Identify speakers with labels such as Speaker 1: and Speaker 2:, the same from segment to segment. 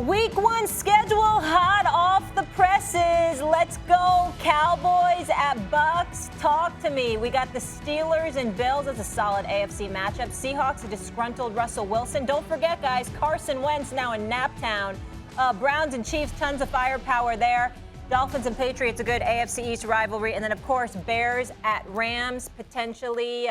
Speaker 1: Week 1 schedule hot off the presses. Let's go Cowboys at Bucks. Talk to me. We got the Steelers and Bills as a solid AFC matchup. Seahawks, a disgruntled Russell Wilson. Don't forget, guys, Carson Wentz now in Naptown. Browns and Chiefs, tons of firepower there. Dolphins and Patriots, a good AFC East rivalry. And then, of course, Bears at Rams, potentially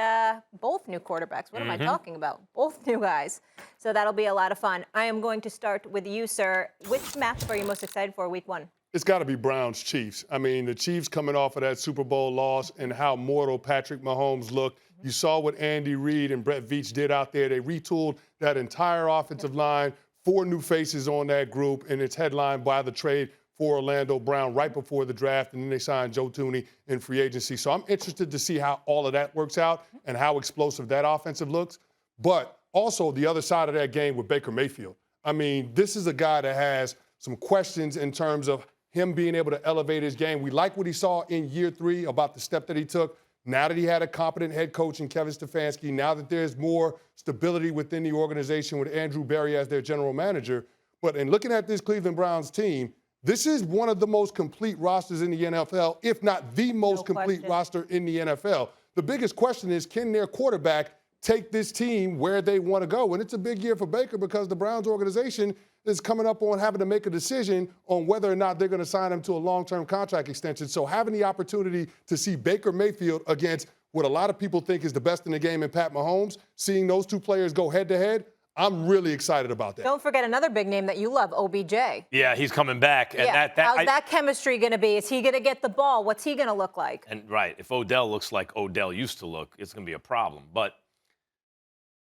Speaker 1: both new quarterbacks. What am I talking about? Both new guys. So that'll be a lot of fun. I am going to start with you, sir. Which matchup are you most excited for week 1?
Speaker 2: It's got to be Browns-Chiefs. I mean, the Chiefs coming off of that Super Bowl loss and how mortal Patrick Mahomes looked. You saw what Andy Reid and Brett Veach did out there. They retooled that entire offensive line, 4 new faces on that group, and it's headlined by the trade for Orlando Brown right before the draft, and then they signed Joe Thuney in free agency. So I'm interested to see how all of that works out and how explosive that offensive looks. But also the other side of that game with Baker Mayfield. I mean, this is a guy that has some questions in terms of him being able to elevate his game. We like what he saw in year 3 about the step that he took. Now that he had a competent head coach in Kevin Stefanski, now that there's more stability within the organization with Andrew Berry as their general manager. But in looking at this Cleveland Browns team, this is one of the most complete rosters in the NFL, if not the most complete roster in the NFL. The biggest question is, can their quarterback take this team where they want to go? And it's a big year for Baker because the Browns organization is coming up on having to make a decision on whether or not they're going to sign him to a long-term contract extension. So having the opportunity to see Baker Mayfield against what a lot of people think is the best in the game in Pat Mahomes, seeing those two players go head-to-head, I'm really excited about that.
Speaker 1: Don't forget another big name that you love, OBJ.
Speaker 3: Yeah, he's coming back. And
Speaker 1: How's that chemistry going to be? Is he going to get the ball? What's he going to look like?
Speaker 3: And right, if Odell looks like Odell used to look, it's going to be a problem. But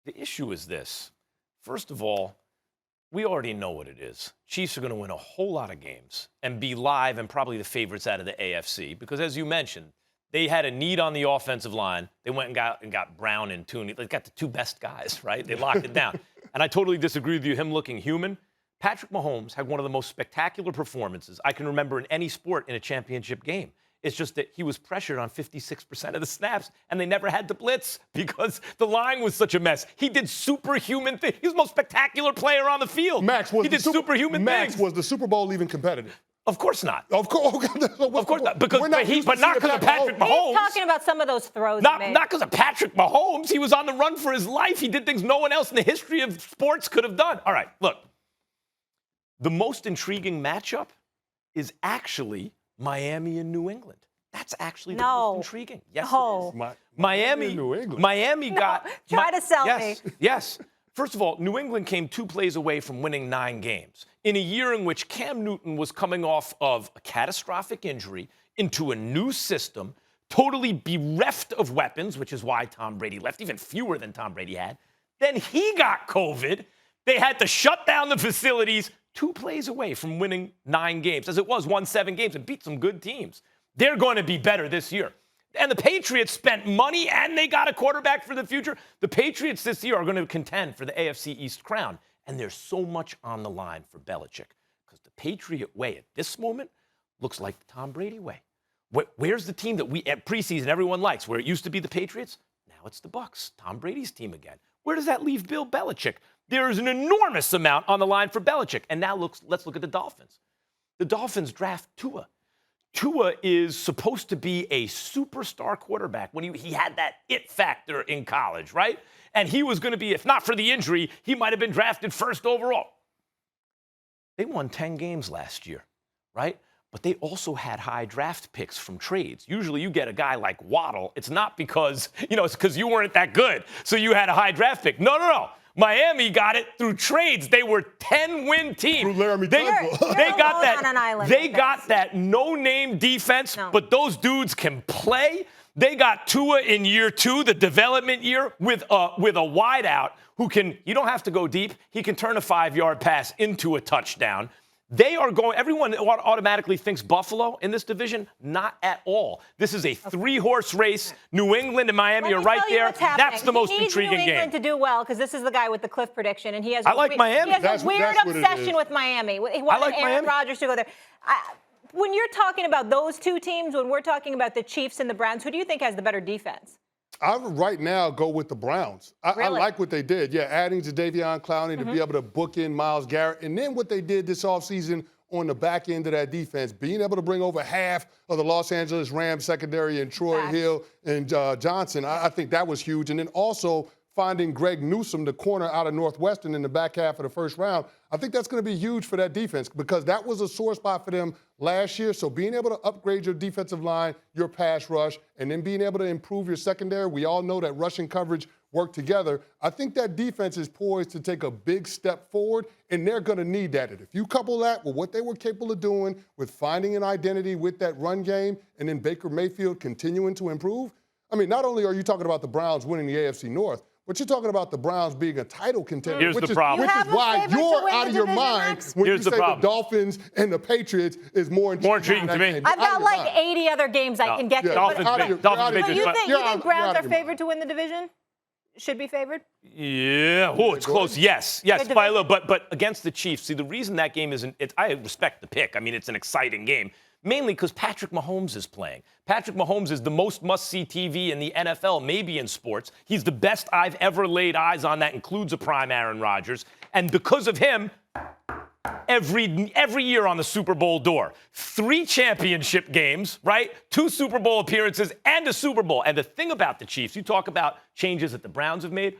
Speaker 3: the issue is this. First of all, we already know what it is. Chiefs are going to win a whole lot of games and be live and probably the favorites out of the AFC because, as you mentioned, they had a need on the offensive line. They went and got Brown and Thuney. They got the 2 best guys, right? They locked it down. And I totally disagree with you, him looking human. Patrick Mahomes had one of the most spectacular performances I can remember in any sport in a championship game. It's just that he was pressured on 56% of the snaps, and they never had to blitz because the line was such a mess. He did superhuman things. He was the most spectacular player on the field. He did superhuman things.
Speaker 2: Was the Super Bowl even competitive?
Speaker 3: Of course not.
Speaker 2: Of course
Speaker 3: not. Because, but not because of Patrick Mahomes.
Speaker 1: He's talking about some of those throws.
Speaker 3: Not because of Patrick Mahomes. He was on the run for his life. He did things no one else in the history of sports could have done. All right, look. The most intriguing matchup is actually Miami and New England. That's actually the most intriguing. Yes, it is. Miami,
Speaker 2: New England.
Speaker 3: Miami got.
Speaker 1: Try to sell me.
Speaker 3: Yes. First of all, New England came 2 plays away from winning 9 games in a year in which Cam Newton was coming off of a catastrophic injury into a new system, totally bereft of weapons, which is why Tom Brady left, even fewer than Tom Brady had. Then he got COVID. They had to shut down the facilities, 2 plays away from winning 9 games. As it was, won 7 games and beat some good teams. They're going to be better this year. And the Patriots spent money, and they got a quarterback for the future. The Patriots this year are going to contend for the AFC East crown. And there's so much on the line for Belichick because the Patriot way at this moment looks like the Tom Brady way. Where's the team that we at preseason everyone likes? Where it used to be the Patriots, now it's the Bucs, Tom Brady's team again. Where does that leave Bill Belichick? There is an enormous amount on the line for Belichick. And now let's look at the Dolphins. The Dolphins draft Tua. Tua is supposed to be a superstar quarterback when he had that it factor in college, right? And he was going to be, if not for the injury, he might have been drafted 1st overall. They won 10 games last year, right? But they also had high draft picks from trades. Usually you get a guy like Waddle. It's not because, it's because you weren't that good, so you had a high draft pick. No. Miami got it through trades. They were 10-win team.
Speaker 2: Through Laramie
Speaker 1: They
Speaker 3: got that no-name defense, but those dudes can play. They got Tua in year 2, the development year, with a wideout who can, you don't have to go deep. He can turn a 5-yard pass into a touchdown. They are going, everyone automatically thinks Buffalo in this division. Not at all. This is a 3-horse race. New England and Miami are right there. That's the most intriguing game.
Speaker 1: New England to do well because this is the guy with the cliff prediction, and he has.
Speaker 3: Miami.
Speaker 1: He has a weird obsession with Miami. He wanted Aaron Rodgers to go there. When you're talking about those 2 teams, when we're talking about the Chiefs and the Browns, who do you think has the better defense?
Speaker 2: I would right now go with the Browns. I
Speaker 1: Really?
Speaker 2: like what they did. Yeah, adding Jadeveon Clowney to be able to book in Myles Garrett. And then what they did this offseason on the back end of that defense, being able to bring over half of the Los Angeles Rams secondary and Troy
Speaker 1: Facts.
Speaker 2: Hill and Johnson. I think that was huge. And then also finding Greg Newsome, the corner out of Northwestern in the back half of the first round. I think that's going to be huge for that defense because that was a sore spot for them last year. So being able to upgrade your defensive line, your pass rush, and then being able to improve your secondary, we all know that rushing coverage work together. I think that defense is poised to take a big step forward, and they're going to need that. And if you couple that with what they were capable of doing with finding an identity with that run game and then Baker Mayfield continuing to improve, I mean, not only are you talking about the Browns winning the AFC North, but you're talking about the Browns being a title contender.
Speaker 3: Here's the problem.
Speaker 2: Which is why
Speaker 1: favorite to
Speaker 2: you're
Speaker 1: win
Speaker 2: out
Speaker 1: the
Speaker 2: of your
Speaker 1: division,
Speaker 2: mind
Speaker 1: Max?
Speaker 2: when
Speaker 3: Here's
Speaker 2: you
Speaker 3: the
Speaker 2: say
Speaker 3: problem.
Speaker 2: the Dolphins and the Patriots is more
Speaker 3: intriguing to me.
Speaker 1: I've got like 80 other games I can get to.
Speaker 3: Dolphins
Speaker 1: but
Speaker 3: big. Dolphins big.
Speaker 1: so you think
Speaker 2: You're out
Speaker 1: Browns
Speaker 2: of
Speaker 1: are
Speaker 2: your
Speaker 1: favored to win the division? Should be favored?
Speaker 3: Yeah. Oh, it's close. Yes. Yes,
Speaker 1: Good
Speaker 3: Philo. But against the Chiefs, see, the reason that game isn't, I respect the pick. I mean, it's an exciting game. Mainly because Patrick Mahomes is playing. Patrick Mahomes is the most must-see TV in the NFL, maybe in sports. He's the best I've ever laid eyes on. That includes a prime Aaron Rodgers. And because of him, every year on the Super Bowl door, 3 championship games, right? 2 Super Bowl appearances and a Super Bowl. And the thing about the Chiefs, you talk about changes that the Browns have made.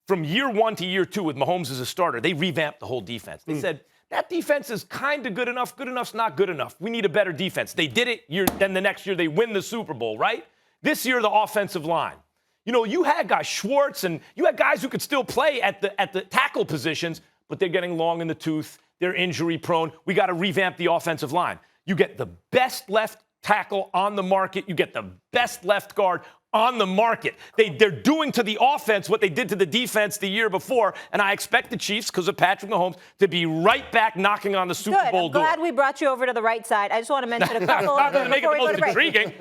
Speaker 3: From year 1 to year 2 with Mahomes as a starter, they revamped the whole defense. They said, that defense is kind of good enough. Good enough's not good enough. We need a better defense. They did it. Then the next year they win the Super Bowl, right? This year, the offensive line. You know, you had guys, Schwartz, and you had guys who could still play at the tackle positions, but they're getting long in the tooth. They're injury prone. We got to revamp the offensive line. You get the best left tackle on the market. You get the best left guard on the market. They're doing to the offense what they did to the defense the year before, and I expect the Chiefs, because of Patrick Mahomes, to be right back knocking on the Super Bowl door.
Speaker 1: Good. I'm glad we brought you over to the right side. I just want to mention a couple
Speaker 3: Not
Speaker 1: of
Speaker 3: to make it the most intriguing.